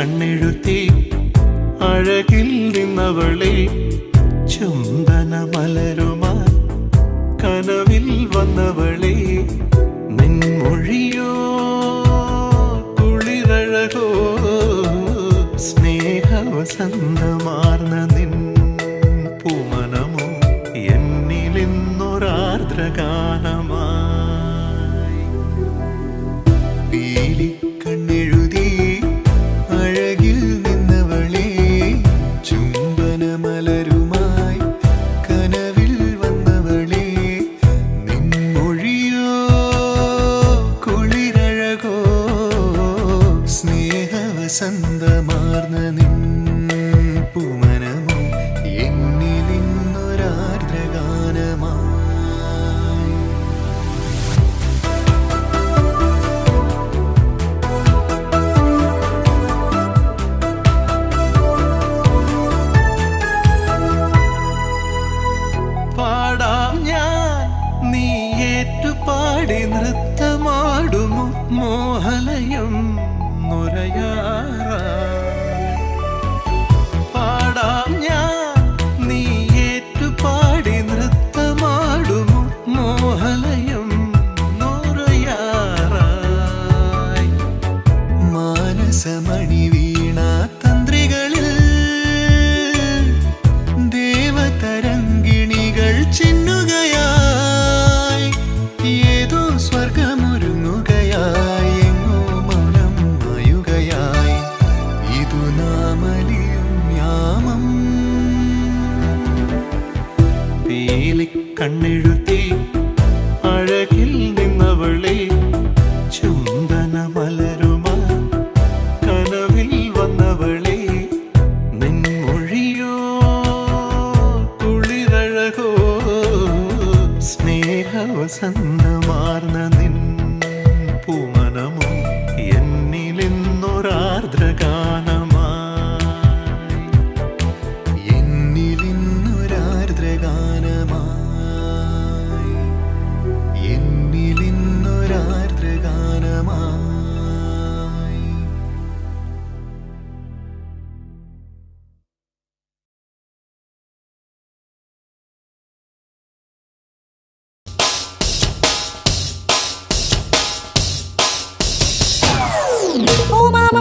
കണ്ണെഴുത്തി അഴകിൽ നിന്നവളെ ചുംബന മലരുമായി കനവിൽ വന്നവളെ നിൻമൊഴിയോ കുളിരഴകോ സ്നേഹവസന്തമാർന്ന നിൻ പൂമനമോ എന്നിലിന്നൊരാർദ്രഗാനമായി പീലിക്കണ്ണെഴുതി അഴകിൽ നിന്നവളെ ചുംബന മലരുമായി കനവിൽ വന്നവളെ നിൻമൊഴിയോ കുളിരഴകോ സ്നേഹവസന്തമാർന്ന നിൻ പൂമനമോ എന്നിലിന്നൊരാർദ്രഗാനമായി പാടാം ഞാൻ നീ ഏറ്റുപാടി നൃത്തമാടുമോ മോഹലയം പാടാം ഞാൻ നീ ഏറ്റുപാടി നൃത്തമാടുമോ മോഹലയം നുറയാറായി മാനസമണി വീണ തന്ത്രികളിൽ ദേവതരംഗിണികൾ ചിന്നുകയായി ഏതോ സ്വർഗമൊരുങ്ങുകയായി എങ്ങോ മൗനം മായുകയായി ഇതു നാമലിയും യാമം പീലിക്കണ്ണെഴുതി അഴകിൽ നിന്നവളെ ചുംബന മലരുമായി കനവിൽ വന്നവളെ നിൻമൊഴിയോ കുളിരഴകോ സ്നേഹവസന്തമാർന്ന നിൻ പൂമനമോ എന്നിലിന്നൊരാർദ്രഗാനമായി എന്നിലിന്നൊരാർദ്രഗാനമായി എന്നിലിന്നൊരാർദ്രഗാനമായി Oh mama,